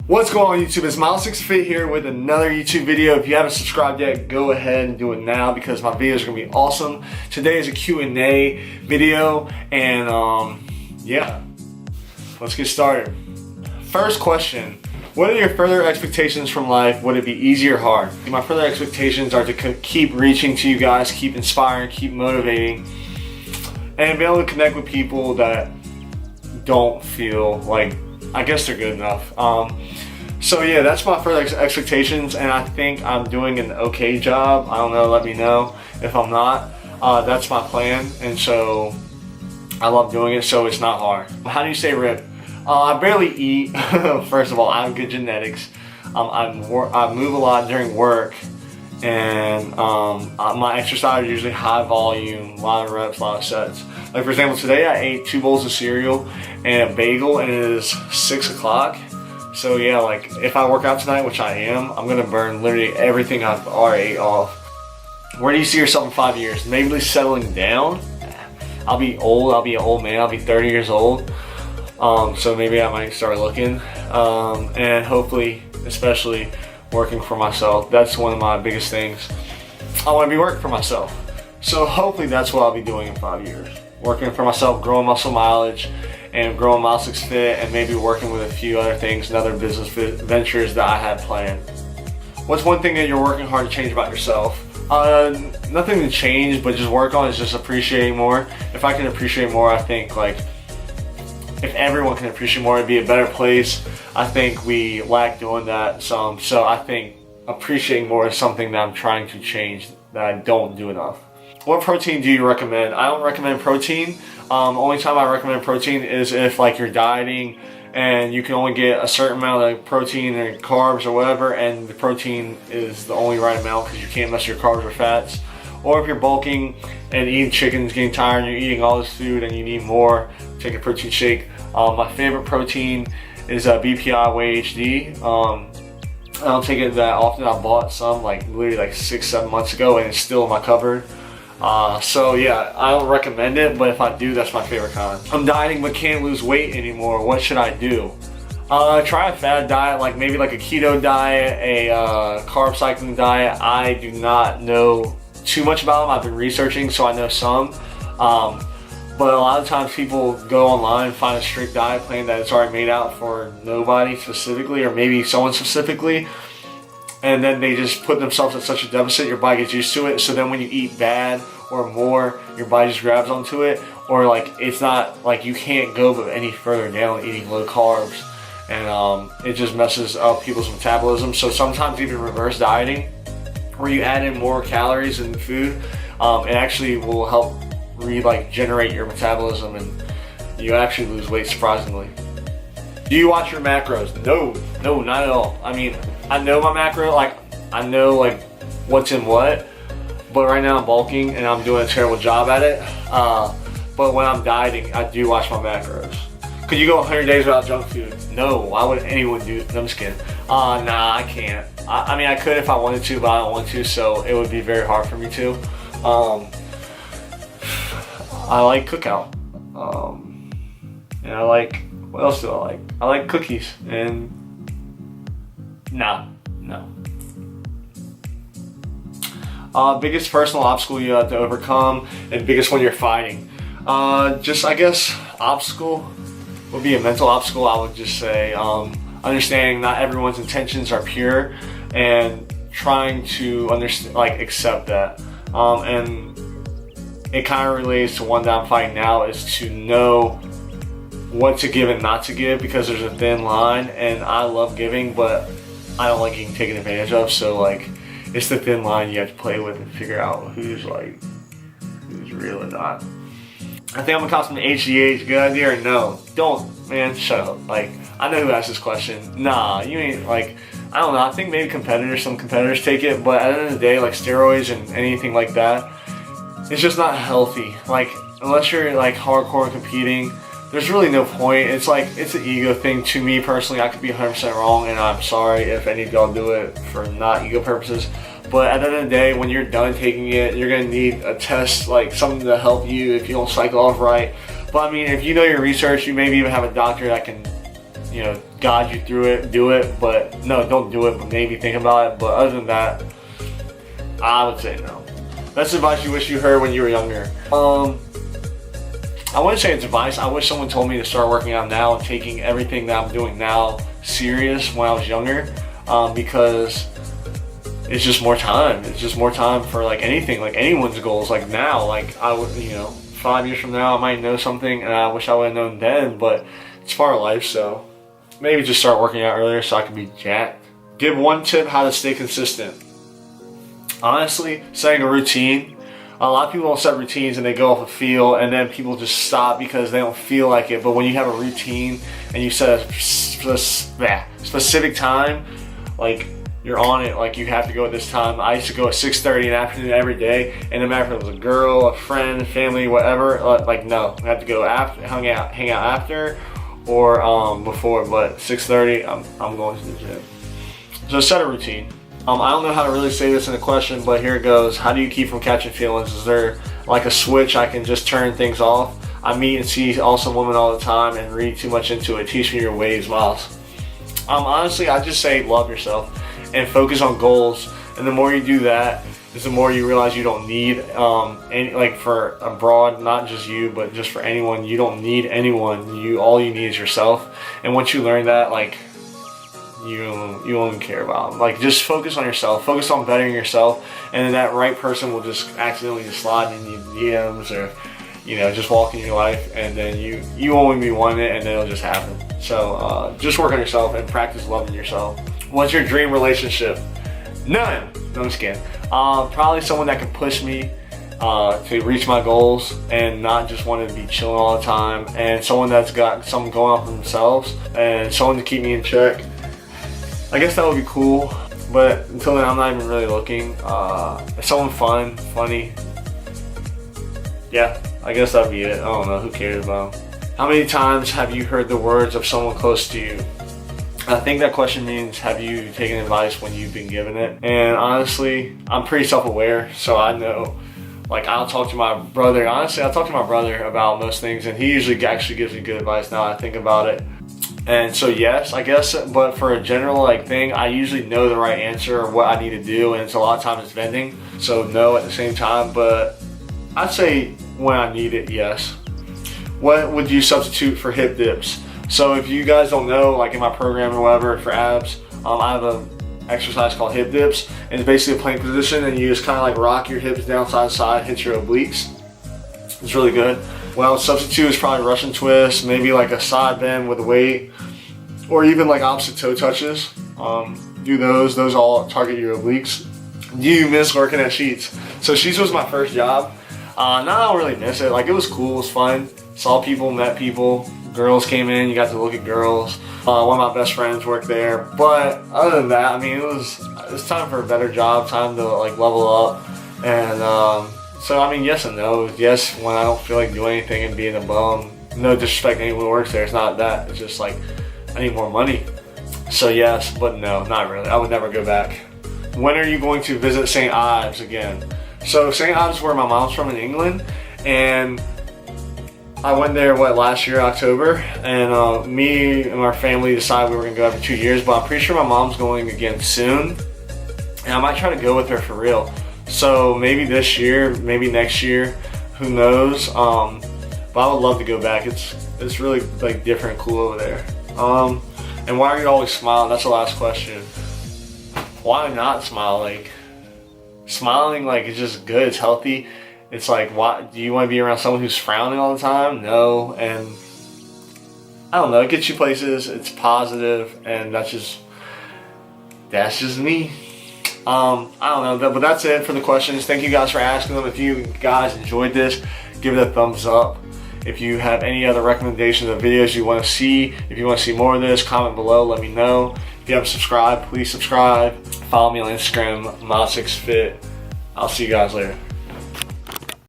What's going on YouTube? It's Mileshicksfit here with another YouTube video. If you haven't subscribed yet, go ahead and do it now because my videos are going to be awesome. Today is a Q&A video and yeah, let's get started. First question, what are your further expectations from life? Would it be easy or hard? My further expectations are to keep reaching to you guys, keep inspiring, keep motivating, and be able to connect with people that don't feel like, I guess they're good enough. So yeah, that's my further expectations, and I think I'm doing an okay job. I don't know, let me know if I'm not. That's my plan, and so I love doing it, so it's not hard. How do you stay ripped? I barely eat. First of all, I have good genetics. I move a lot during work, and my exercise is usually high volume, a lot of reps, a lot of sets. Like for example, today I ate 2 bowls of cereal and a bagel, and it is 6 o'clock. So yeah, like if I work out tonight, which I am, I'm gonna burn literally everything I've already ate off. Where do you see yourself in 5 years? Maybe settling down. I'll be old. I'll be an old man. I'll be 30 years old. So maybe I might start looking, and hopefully, especially working for myself. That's one of my biggest things. I want to be working for myself. So hopefully that's what I'll be doing in 5 years. Working for myself, growing muscle mileage, and growing Mileshicksfit, and maybe working with a few other things and other business ventures that I have planned. What's one thing that you're working hard to change about yourself? Nothing to change, but just work on is just appreciating more. If I can appreciate more, I think like if everyone can appreciate more, it'd be a better place. I think we lack doing that some, so I think appreciating more is something that I'm trying to change that I don't do enough. What protein do you recommend? I don't recommend protein. Only time I recommend protein is if like you're dieting and you can only get a certain amount of protein or carbs or whatever, and the protein is the only right amount because you can't mess your carbs or fats. Or if you're bulking and eating chicken's getting tired and you're eating all this food and you need more, take a protein shake. My favorite protein is BPI Whey HD. I don't take it that often. I bought some like literally like 6-7 months ago and it's still in my cupboard. So yeah, I don't recommend it, but if I do, that's my favorite kind. I'm dieting but can't lose weight anymore. What should I do? Try a fad diet, like maybe like a keto diet, a carb cycling diet. I do not know too much about them. I've been researching, so I know some. But a lot of times people go online and find a strict diet plan that it's already made out for nobody specifically, or maybe someone specifically. And then they just put themselves at such a deficit, your body gets used to it. So then when you eat bad or more, your body just grabs onto it. Or like, it's not like you can't go any further down eating low carbs. And it just messes up people's metabolism. So sometimes even reverse dieting, where you add in more calories in the food, it actually will help generate your metabolism, and you actually lose weight surprisingly. Do you watch your macros? No, not at all. I mean, I know my macro, I know what's in what, but right now I'm bulking and I'm doing a terrible job at it. But when I'm dieting, I do watch my macros. Could you go 100 days without junk food? No, why would anyone do it? No, I'm just kidding. Nah, I can't. I mean, I could if I wanted to, but I don't want to, so it would be very hard for me to. I like cookout. And I like, what else do I like? I like cookies, and no. Biggest personal obstacle you have to overcome, and biggest one you're fighting. Just, I guess, obstacle would be a mental obstacle. I would just say understanding not everyone's intentions are pure, and trying to understand, accept that. And it kind of relates to one that I'm fighting now, is to know what to give and not to give, because there's a thin line, and I love giving, but I don't like getting taken advantage of. So it's the thin line you have to play with and figure out who's real or not. I think I'm gonna call some HGH. Good idea or no? Don't, man, shut up. I know who asked this question. Nah, you ain't I don't know. I think maybe some competitors take it, but at the end of the day, steroids and anything like that, it's just not healthy. Unless you're hardcore competing, there's really no point. It's an ego thing. To me personally, I could be 100% wrong, and I'm sorry if any of y'all do it for not ego purposes. But at the end of the day, when you're done taking it, you're gonna need a test, something to help you if you don't cycle off right. But I mean, if you know your research, you maybe even have a doctor that can, guide you through it, do it. But no, don't do it, but maybe think about it. But other than that, I would say no. That's advice you wish you heard when you were younger. I wouldn't say it's advice. I wish someone told me to start working out now and taking everything that I'm doing now serious when I was younger, because it's just more time. It's just more time for like anything, like anyone's goals. Like now, like I would, 5 years from now, I might know something, and I wish I would have known then. But it's part of life, so maybe just start working out earlier so I can be jacked. Give one tip how to stay consistent. Honestly, setting a routine. A lot of people don't set routines and they go off a feel, and then people just stop because they don't feel like it. But when you have a routine and you set a specific time, like you're on it, like you have to go at this time. I used to go at 6:30 in the afternoon every day, and no matter if it was a girl, a friend, family, whatever, like no, I have to go after, hang out after or before. But 6:30, I'm going to the gym. So set a routine. I don't know how to really say this in a question, but here it goes. How do you keep from catching feelings? Is there like a switch I can just turn things off? I meet and see awesome women all the time and read too much into it. Teach me your ways, Miles. Honestly, I just say love yourself and focus on goals. And the more you do that, is the more you realize you don't need, like for abroad, not just you, but just for anyone, you don't need anyone. All you need is yourself. And once you learn that, like, you won't even care about them. Like, just focus on yourself, focus on bettering yourself, and then that right person will just accidentally just slide in your DMs or just walk in your life, and then you won't even be wanting it, and then it'll just happen. So just work on yourself and practice loving yourself. What's your dream relationship? None. No, I'm just kidding. Probably someone that can push me to reach my goals and not just want to be chilling all the time, and someone that's got something going on for themselves, and someone to keep me in check. I guess that would be cool, but until then, I'm not even really looking. Someone fun, funny. Yeah, I guess that'd be it. I don't know, who cares about them? How many times have you heard the words of someone close to you? I think that question means, have you taken advice when you've been given it? And honestly, I'm pretty self-aware, so I know. Like, I'll talk to my brother. Honestly, I'll talk to my brother about most things, and he usually actually gives me good advice now I think about it. And so yes, I guess, but for a general thing, I usually know the right answer or what I need to do, and it's a lot of times it's vending, so no at the same time. But I'd say when I need it, yes. What would you substitute for hip dips? So if you guys don't know, like in my program or whatever for abs, I have an exercise called hip dips, and it's basically a plank position, and you just kind of like rock your hips down side to side, hit your obliques. It's really good. Well, substitute is probably Russian twist, maybe like a side bend with a weight, or even like opposite toe touches. Do those all target your obliques. Do you miss working at Sheets? So Sheets was my first job. Now I don't really miss it. Like, it was cool, it was fun. Saw people, met people. Girls came in, you got to look at girls. One of my best friends worked there. But other than that, I mean, it was time for a better job, time to like level up. And so, I mean, yes and no. Yes, when I don't feel like doing anything and being a bum. No disrespect to anyone who works there. It's not that. It's just like, I need more money. So yes, but no, not really. I would never go back. When are you going to visit St. Ives again? So St. Ives is where my mom's from in England. And I went there, last year, October. And me and our family decided we were going to go after 2 years. But I'm pretty sure my mom's going again soon. And I might try to go with her for real. So maybe this year, maybe next year, who knows? But I would love to go back. It's really like different and cool over there. And why are you always smiling? That's the last question. Why not smile? Like, smiling, like, it's just good. It's healthy. It's like, why do you want to be around someone who's frowning all the time? No. And I don't know. It gets you places. It's positive, and that's just me. I don't know, but that's it for the questions. Thank you guys for asking them. If you guys enjoyed this, give it a thumbs up. If you have any other recommendations of videos you want to see, if you want to see more of this, comment below, let me know. If you haven't subscribed, please subscribe. Follow me on Instagram, Mileshicksfit. I'll see you guys later.